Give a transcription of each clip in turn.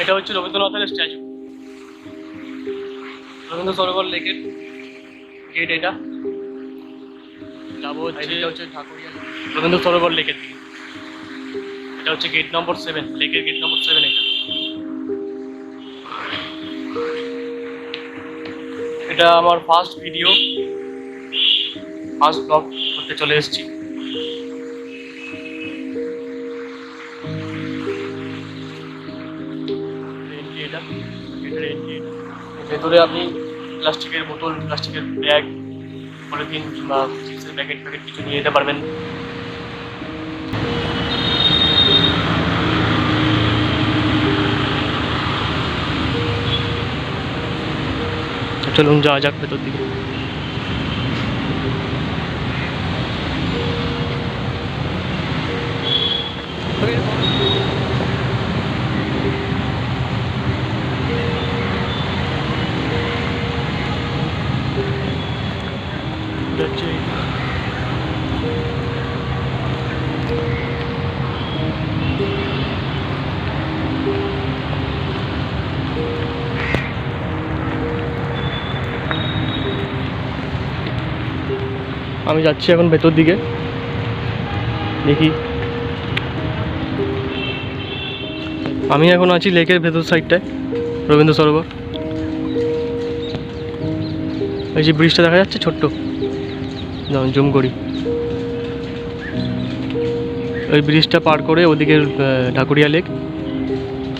এটা হচ্ছে রবীন্দ্রনাথের স্ট্যাচু, রবীন্দ্র সরোবর লেকের গেট। এটা যাবো হচ্ছে ঠাকুরিয়া রবীন্দ্র সরোবর লেকের দিকে। এটা হচ্ছে গেট নম্বর 7, লেকের গেট নম্বর 7 এটা। এটা আমার ফার্স্ট ভিডিও, ফার্স্ট ব্লগ করতে চলে এসেছি। এটা ভেতরে আপনি প্লাস্টিকের বোতল, প্লাস্টিকের ব্যাগ, পলিথিন কিংবা চিপসের প্যাকেট কিছু নিয়ে যেতে পারবেন। চলুন যাওয়া যাক ভেতর দিকে। আমি যাচ্ছি এখন ভেতর দিকে, দেখি। আমি এখন আছি লেকের ভেতর সাইডটায়, রবীন্দ্র সরোবর। এই যে ব্রিজটা দেখা যাচ্ছে ছোট্ট, যেমন জুম করি, ওই ব্রিজটা পার করে ওদিকে ঠাকুরিয়া লেক,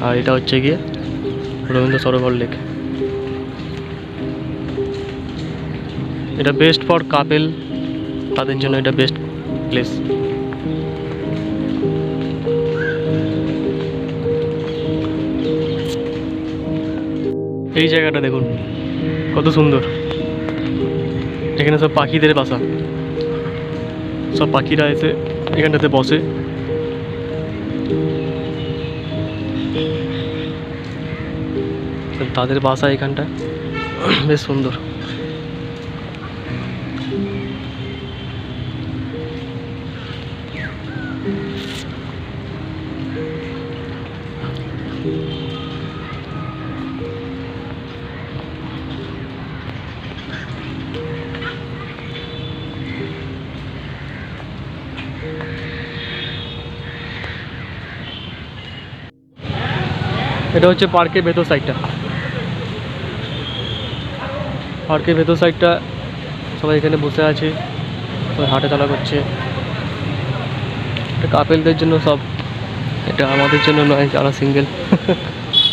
আর এটা হচ্ছে গিয়ে রবীন্দ্র সরোবর লেক। এটা বেস্ট ফর কাপেল, তাদের জন্য এটা বেস্ট প্লেস। এই জায়গাটা দেখুন কত সুন্দর, এখানে সব পাখিদের বাসা, সব পাখিরা এসে এখানটাতে বসে। তাদের বাসা এখানটা বেশ সুন্দর। এটা হচ্ছে পার্কের ভেতর সাইডটা, পার্কের ভেতর সাইডটা সবাই এখানে বসে আছে, সবাই হাঁটাচলা করছে। এটা কাপেলদের জন্য সব, এটা আমাদের জন্য নয় যারা সিঙ্গেল।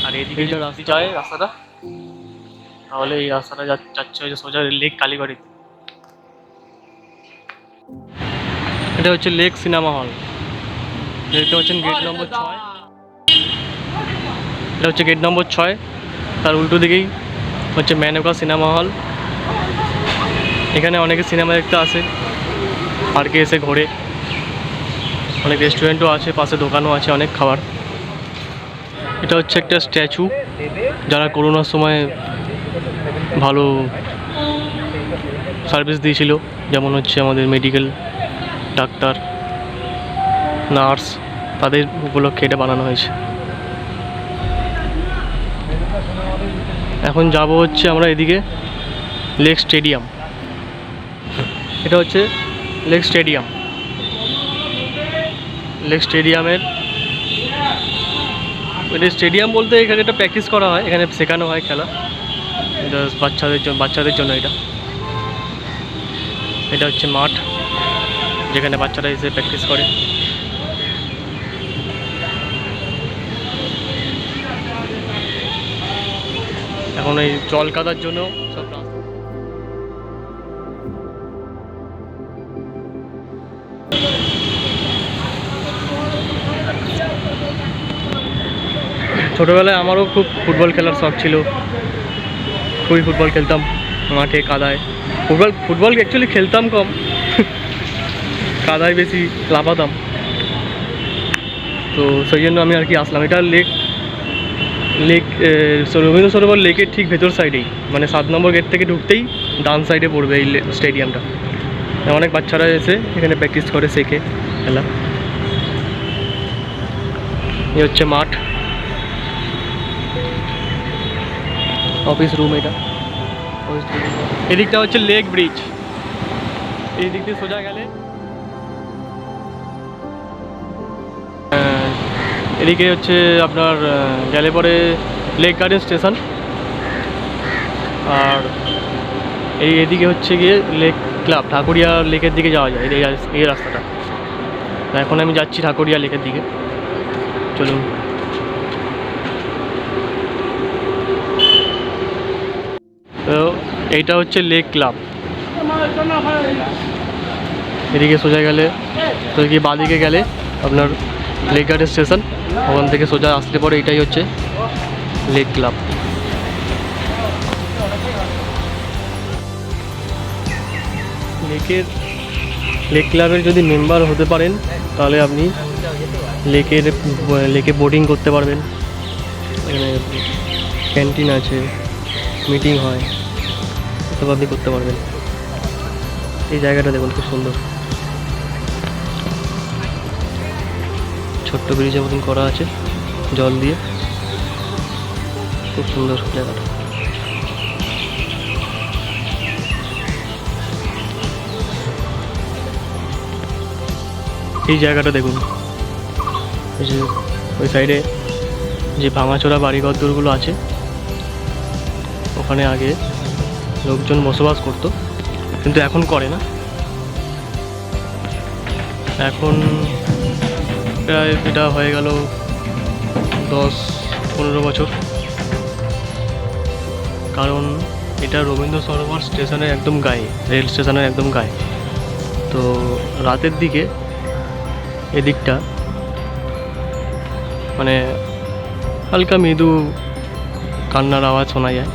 আর এদিকে যে রাস্তা যায় রাস্তাটা, তাহলে এই রাস্তাটা যাচ্ছে হচ্ছে সোজা লেক কালীবাড়ি। এটা হচ্ছে লেক সিনেমা হল, দেখতে পাচ্ছেন গেট নম্বর 6। এটা হচ্ছে গেট নম্বর 6, তার উল্টো দিকেই হচ্ছে মেনকা সিনেমা হল। এখানে অনেকে সিনেমা দেখতে আসে, পার্কে এসে ঘোরে। অনেক রেস্টুরেন্টও আছে, পাশে দোকানও আছে, অনেক খাবার। এটা হচ্ছে একটা স্ট্যাচু, যারা করোনার সময় ভালো সার্ভিস দিয়েছিল, যেমন হচ্ছে আমাদের মেডিকেল ডাক্তার, নার্স, তাদের উপলক্ষে এটা বানানো হয়েছে। এখন যাব হচ্ছে আমরা এদিকে লেক স্টেডিয়াম। এটা হচ্ছে লেক স্টেডিয়াম। লেক স্টেডিয়ামের এটা স্টেডিয়াম বলতে এখানে একটা প্র্যাকটিস করা হয়, এখানে শেখানো হয় খেলা, এটা বাচ্চাদের জন্য। এটা হচ্ছে মাঠ, যেখানে বাচ্চারা এসে প্র্যাকটিস করে। এখন এই জল কাদার জন্য সব ছোটোবেলায় আমারও খুব ফুটবল খেলার শখ ছিল, খুবই ফুটবল খেলতাম মাঠে কাদায়। ফুটবল অ্যাকচুয়ালি খেলতাম কম, কাদায় বেশি লাফাতাম, তো সেই জন্য আমি আর কি আসলাম। এটা লেক রবীন্দ্র সরোবর লেকের ঠিক ভেতর সাইডেই, মানে 7 নম্বর গেট থেকে ঢুকতেই ডান সাইডে পড়বে এই স্টেডিয়ামটা। অনেক বাচ্চারা এসে এখানে প্র্যাকটিস করে, শেখে খেলা। এই হচ্ছে মাঠ, অফিস রুম এটা। এদিকটা হচ্ছে লেক ব্রিজ, এই দিক দিয়ে সোজা গেলে এদিকে হচ্ছে আপনার গেলে পরে লেক গার্ডেন স্টেশন, আর এদিকে হচ্ছে গিয়ে লেক ক্লাব, ঠাকুরিয়া লেকের দিকে যাওয়া যায় এই রাস্তাটা। এখন আমি যাচ্ছি ঠাকুরিয়া লেকের দিকে, চলুন। তো এইটা হচ্ছে লেক ক্লাব। এদিকে সোজা গেলে তো গিয়ে বাঁদিকে গেলে আপনার লেক গার্ডেন স্টেশন, ওখান থেকে সোজা আসলে পরে এটাই হচ্ছে লেক ক্লাব। লেক ক্লাবের যদি মেম্বার হতে পারেন তাহলে আপনি লেকে বোটিং করতে পারবেন, এখানে ক্যান্টিন আছে, মিটিং হয়, এসব আপনি করতে পারবেন। এই জায়গাটা দেখুন খুব সুন্দর, ছোট্ট ব্রিজের মতন করা আছে জল দিয়ে, খুব সুন্দর জায়গাটা। এই জায়গাটা দেখুন, ওই সাইডে যে ভাঙাচোরা বাড়িঘর দূরগুলো আছে, ওখানে আগে লোকজন বসবাস করতো, কিন্তু এখন করে না। এখন প্রায় এটা হয়ে গেল 10-15 বছর, কারণ এটা রবীন্দ্র সরোবর স্টেশনের একদম গায়ে, রেল স্টেশনের একদম গায়ে। তো রাতের দিকে এদিকটা মানে হালকা মৃদু কান্নার আওয়াজ শোনা যায়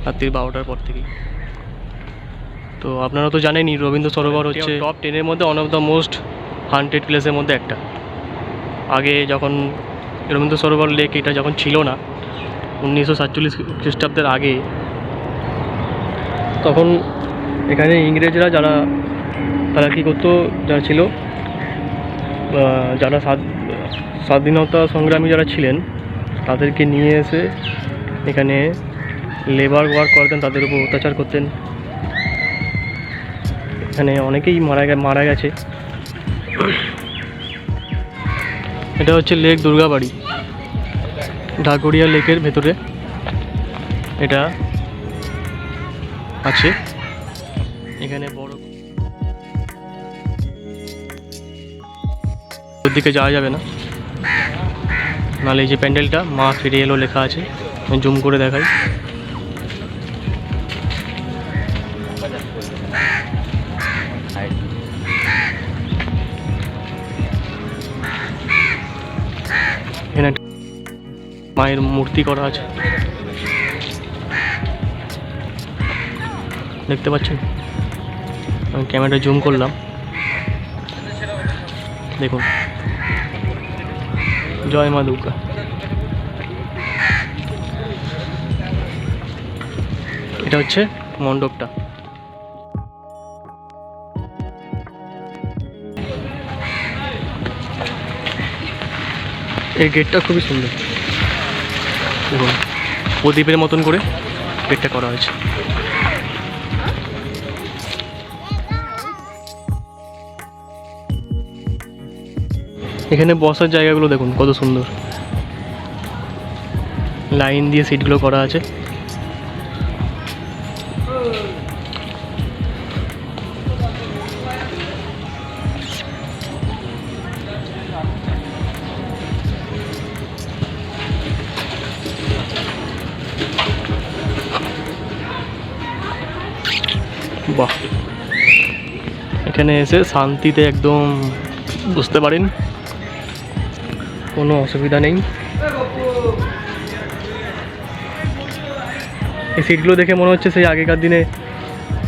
রাত্রি 12টার পর থেকেই। তো আপনারা তো জানেনই রবীন্দ্র সরোবর হচ্ছে টপ 10-এর মধ্যে one of the most haunted প্লেসের মধ্যে একটা। আগে যখন রবীন্দ্র সরোবর লেক এটা যখন ছিল না, 1947 খ্রিস্টাব্দের আগে, তখন এখানে ইংরেজরা তারা কী করতো, যারা ছিল যারা স্বাধীনতা সংগ্রামী যারা ছিলেন, তাদেরকে নিয়ে এসে এখানে লেবার ওয়ার্ক করতেন, তাদের উপর অত্যাচার করতেন। এখানে অনেকেই মারা গেছে। এটা হচ্ছে লেক দুর্গাবাড়ি, ঢাকুরিয়া লেকের ভেতরে এটা আছে। এখানে বড় ওর দিকে যাওয়া যাবে না, নাহলে এই যে প্যান্ডেলটা মা ফিরে এলো লেখা আছে, আমি জুম করে দেখাই। এখানে মায়ের মূর্তি করা আছে, দেখতে পাচ্ছেন। আমি ক্যামেরা জুম করলাম, দেখুন, জয় মা দুর্গা। এটা হচ্ছে মণ্ডপটা। এই গেটটা খুবই সুন্দর, দেখুন প্রদীপের মতন করে গেটটা করা হয়েছে। এখানে বসার জায়গাগুলো দেখুন কত সুন্দর, লাইন দিয়ে সিটগুলো করা আছে। বাহ, এখানে এসে শান্তিতে একদম বুঝতে পারেন, কোনো অসুবিধা নেই। এই সিটগুলো দেখে মনে হচ্ছে সেই আগেকার দিনে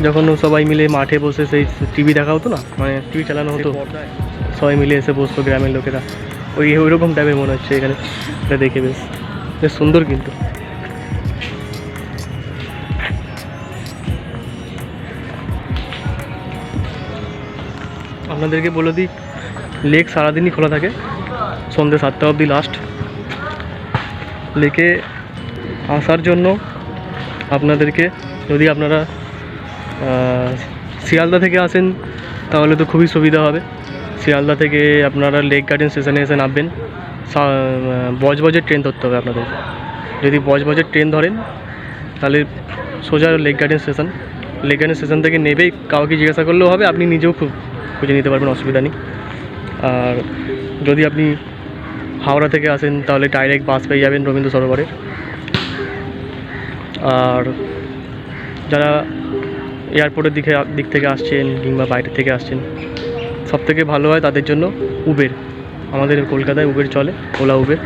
যখন সবাই মিলে মাঠে বসে সেই টিভি দেখা হতো না, মানে টিভি চালানো হতো, সবাই মিলে এসে বসতো গ্রামের লোকেরা, ওইরকম টাইপের মনে হচ্ছে এখানে। এটা দেখে বেশ বেশ সুন্দর। কিন্তু আপনাদেরকে বলে দিই, লেক সারাদিনই খোলা থাকে, সন্ধ্যে 7টা অবধি লাস্ট। লেকে আসার জন্য আপনাদেরকে, যদি আপনারা শিয়ালদা থেকে আসেন তাহলে তো খুবই সুবিধা হবে। শিয়ালদা থেকে আপনারা লেক গার্ডেন স্টেশনে এসে নামবেন। বজবজের ট্রেন ধরতে হবে আপনাদের। যদি বজবজের ট্রেন ধরেন তাহলে সোজা lake garden station. Lake garden station থেকে নেবেই কাউকে জিজ্ঞাসা করলেও হবে, আপনি নিজেও খুব খুঁজে নিতে পারবেন, অসুবিধা নেই। আর যদি আপনি হাওড়া থেকে আসেন তাহলে ডাইরেক্ট বাস পেয়ে যাবেন রবীন্দ্র সরোবরে। আর যারা এয়ারপোর্টের দিক থেকে আসছেন কিংবা বাইরে থেকে আসছেন, সবথেকে ভালো হয় তাদের জন্য উবের। আমাদের কলকাতায় উবের চলে, ওলা উবের,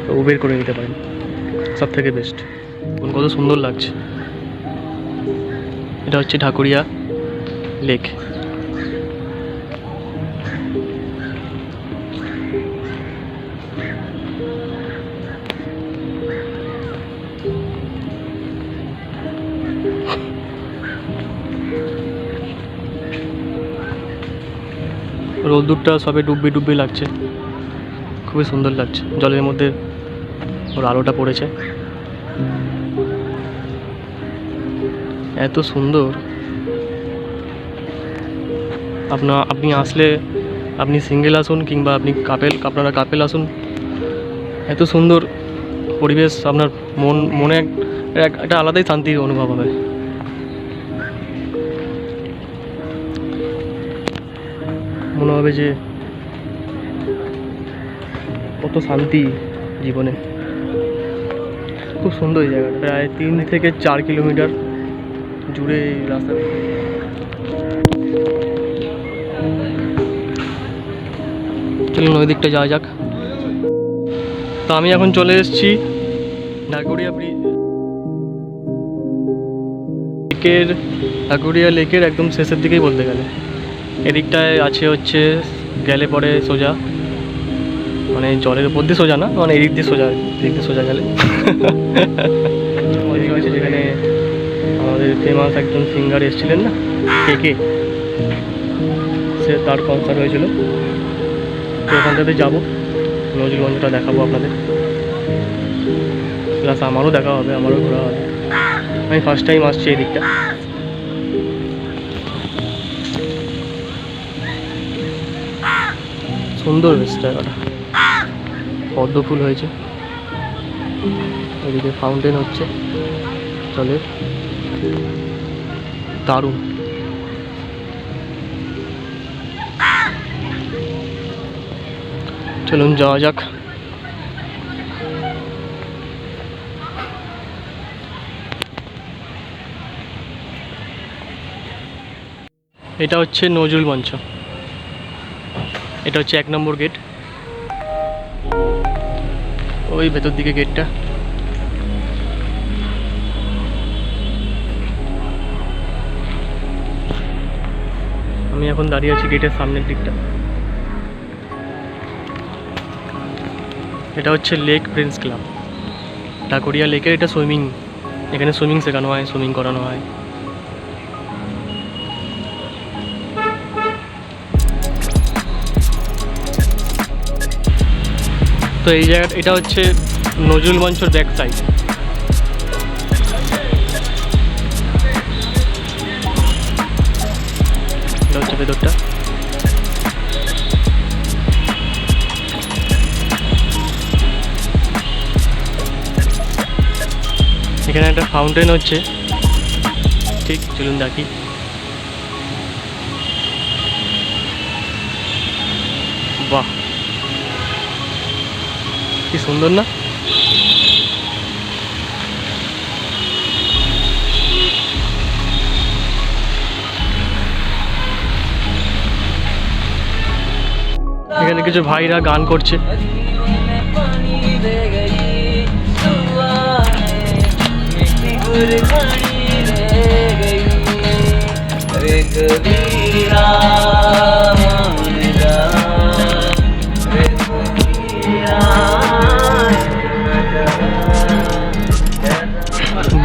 তো উবের করে নিতে পারেন, সবথেকে বেস্ট। কত সুন্দর লাগছে। এটা হচ্ছে ঢাকুরিয়া লেক। রোদ্দুরটা সবে ডুববে লাগছে, খুবই সুন্দর লাগছে। জলের মধ্যে ওর আলোটা পড়েছে, এত সুন্দর। আপনি আসলে, আপনি সিঙ্গেল আসুন কিংবা আপনারা কাপেল আসুন, এত সুন্দর পরিবেশ, আপনার মনে একটা আলাদাই শান্তির অনুভব হবে। মনে হবে যে কত শান্তি জীবনে। খুব সুন্দর এই জায়গাটা, প্রায় 3 থেকে 4 কিলোমিটার জুড়ে এই রাস্তা। চলুন ওই দিকটা যাওয়া যাক। তো আমি এখন চলে এসেছি ঢাকুরিয়া লেকের একদম শেষের দিকেই বলতে গেলে। এদিকটায় আছে হচ্ছে গেলে পরে সোজা, মানে জলের উপর দিয়ে সোজা না, মানে এদিক দিয়ে সোজা গেলে ওইদিকে আছে যেখানে আমাদের ফেমাস একজন সিঙ্গার এসেছিলেন না, কে সে, তার কনসার্ট হয়েছিল। তো ওখানটাতে যাবো, নজরুলগঞ্জটা দেখাবো আপনাদের, প্লাস আমারও দেখা হবে, আমারও ঘোরা হবে। আমি ফার্স্ট টাইম আসছি এই দিকটা। সুন্দর বেশ জায়গাটা, পদ্ম ফুল হয়েছে, এদিকে ফাউন্টেন হচ্ছে জলের, দারুণ। চলুন যাওয়া যাক। এটা হচ্ছে নজরুল মঞ্চ, এটা হচ্ছে 1 নম্বর গেট, ওই ভেতর দিকে গেটটা। আমি এখন দাঁড়িয়ে আছি গেটের সামনের দিকটা। এটা হচ্ছে লেক প্রিন্স ক্লাব, ঢাকুরিয়া লেকের। এটা সুইমিং, এখানে সুইমিং শেখানো হয়, সুইমিং করানো হয়। তো এই জায়গাটা, এটা হচ্ছে নজরুল মঞ্চের ব্যাক সাইড। এটা হচ্ছে ভেতরটা। এখানে একটা ফাউন্টেন হচ্ছে, ঠিক চলুন দেখি। বাহ, কি সুন্দর না? এখানে কিছু ভাইরা গান করছে।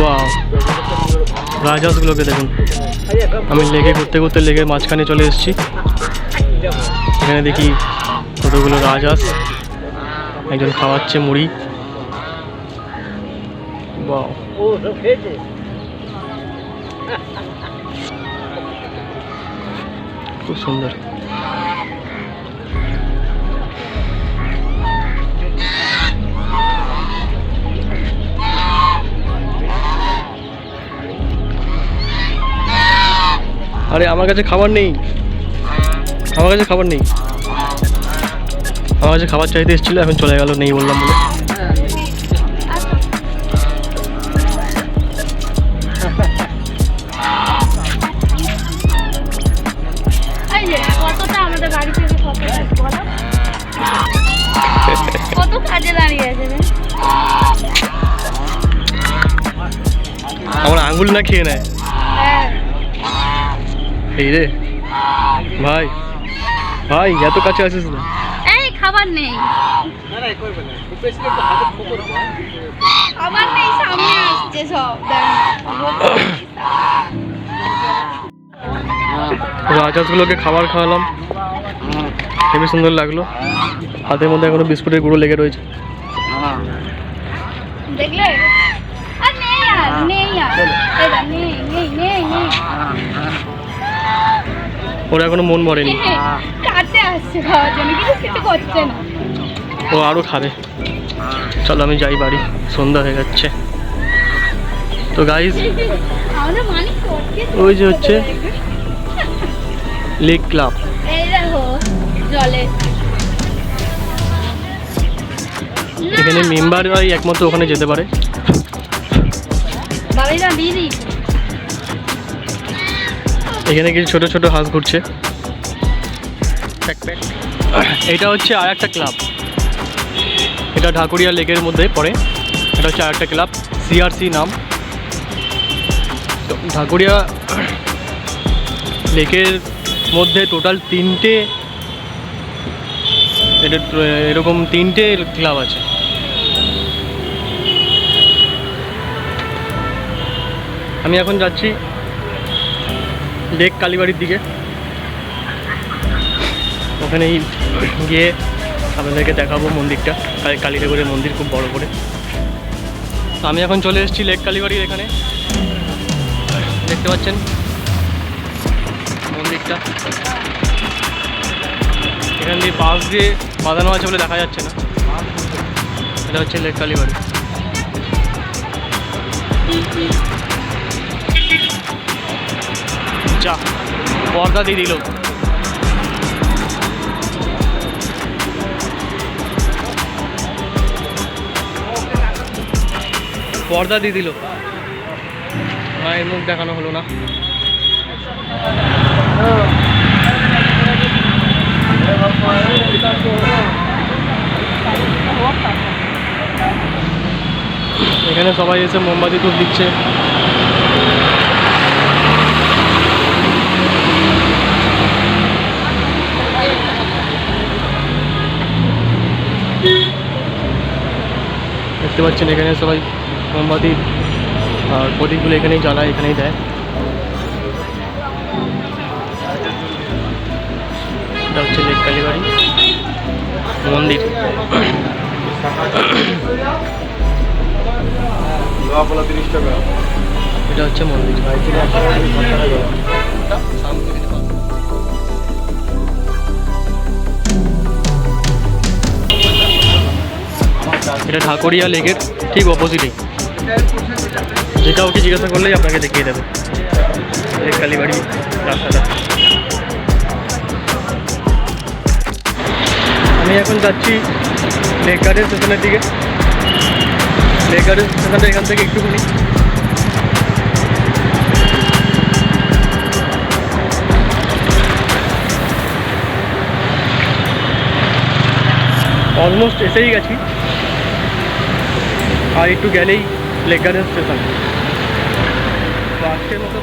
বাহ, রাজহাঁসগুলোকে দেখুন। আমি লেগে ঘুরতে লেগের মাঝখানে চলে এসেছি। এখানে দেখি কতগুলো রাজহাঁস, একজন খাওয়াচ্ছে মুড়ি। ওয়াও, খুব সুন্দর। আরে আমার কাছে খাবার নেই, আমার কাছে খাবার নেই, আমার কাছে খাবার চাইতে এসেছিল, এখন চলে গেল নেই বললাম বলে। কত কাজে দাঁড়িয়ে আছে রে। আমার আঙ্গুল না খেয়ে নেয়। এই রে ভাই, ভাই এত কাছে আসিস না। এই খাবার নেই, খাবার নেই, সামনে আসছে সব। রাজহাঁসগুলোকে খাবার খাওয়ালাম, খুবই সুন্দর লাগলো। হাতের মধ্যে এখনো বিস্কুটের গুঁড়ো লেগে রয়েছে। দেখলে আর নেই, আর নেই, আর এটা নেই, নেই, নেই, নেই। ওরা এখনো মন মরেনি, কাছে আসছে খাওয়ার জন্য, কিন্তু কিছু করছে না। ও আরো খাবে। চলো আমি যাই বাড়ি, সন্ধ্যা হয়ে যাচ্ছে। তো গাইজ, আমাদের মালিক করছে ওই যে হচ্ছে লেক ক্লাব। এই দেখো জলে, এখানে মেম্বাররাই একমাত্র ওখানে যেতে পারে। বাবিরা দিদি, এখানে কিছু ছোট ছোট হাঁস ঘুরছে। এটা হচ্ছে আর একটা ক্লাব, এটা ঢাকুরিয়া লেকের মধ্যে পড়ে। এটা হচ্ছে আর একটা ক্লাব, সিআরসি নাম। তো ঢাকুরিয়া লেকের মধ্যে টোটাল তিনটে, এরকম তিনটে ক্লাব আছে। আমি এখন যাচ্ছি লেক কালীবাড়ির দিকে, ওখানেই গিয়ে আপনাদেরকে দেখাবো মন্দিরটা, কালী ঠাকুরের মন্দির খুব বড় করে। আমি এখন চলে এসেছি লেক কালীবাড়ির এখানে, দেখতে পাচ্ছেন মন্দিরটা। এখান দিয়ে বাঁশ দিয়ে বাঁধানো আছে বলে দেখা যাচ্ছে না। এটা হচ্ছে লেক কালীবাড়ি। যা পর্দা দিয়ে দিল, পর্দা দিয়ে দিল, মায়ের মুখ দেখানো হলো না। এখানে সবাই এসে মোমবাতি ধূপ দিচ্ছে। দেখতে পাচ্ছেন এখানে সবাই মোমবাতি আর প্রদীপগুলো এখানেই জ্বালায়, এখানেই দেয়। এটা হচ্ছে লেক কালীবাড়ি মন্দির। এটা হচ্ছে মন্দির। এটা ঢাকুরিয়া লেকের ঠিক অপোজিটেই, যে কাউকে জিজ্ঞাসা করলেই আপনাকে দেখিয়ে দেবে লেক কালীবাড়ি রাস্তাটা। আমি এখন যাচ্ছি লেক গার্ডেন স্টেশনের দিকে। লেক গার্ডেন স্টেশনটা এখান থেকে একটুখানি, অলমোস্ট এসেই গেছি, আর একটু গেলেই লেক গার্ডেন স্টেশন। তো আজকের মতো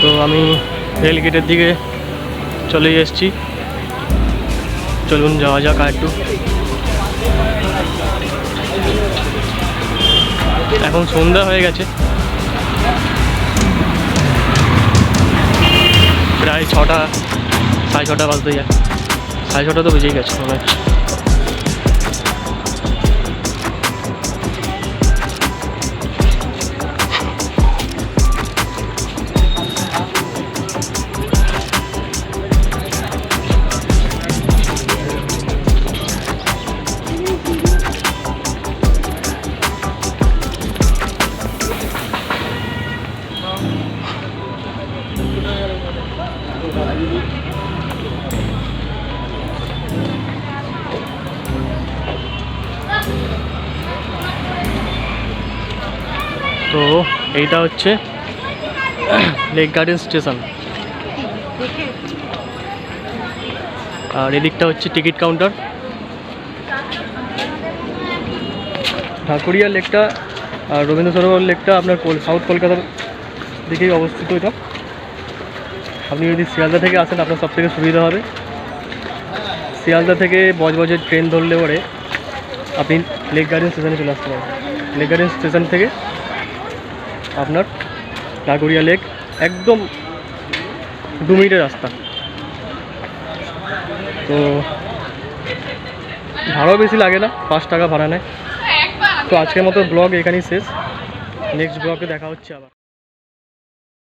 তো আমি রেল গেটের দিকে চলে এসেছি। চলুন যাওয়া যাক আর একটু। এখন সন্ধ্যা হয়ে গেছে, প্রায় 6টা, 6:30 বাজতে যায়। 6:30 তো বেজেই গেছে মনে হচ্ছে। তো এইটা হচ্ছে লেক গার্ডেন স্টেশন, আর এদিকটা হচ্ছে টিকিট কাউন্টার। ঢাকুরিয়া লেকটা আর রবীন্দ্র সরোবর লেকটা আপনার সাউথ কলকাতার দিকেই অবস্থিত। এটা আপনি যদি শিয়ালদা থেকে আসেন আপনার সব থেকে সুবিধা হবে। শিয়ালদা থেকে বজবজের ট্রেন ধরলে পরে আপনি লেক গার্ডেন স্টেশনে চলে আসতে পারেন। লেক গার্ডেন স্টেশন থেকে আপনার ঢাকুরিয়া লেক একদম 2 মিনিটের রাস্তা। তো ভাড়াও বেশি লাগে না, 5 টাকা ভাড়া নেয়। তো আজকের মতো ব্লগ এখানেই শেষ, নেক্সট ব্লগে দেখা হচ্ছে আবার।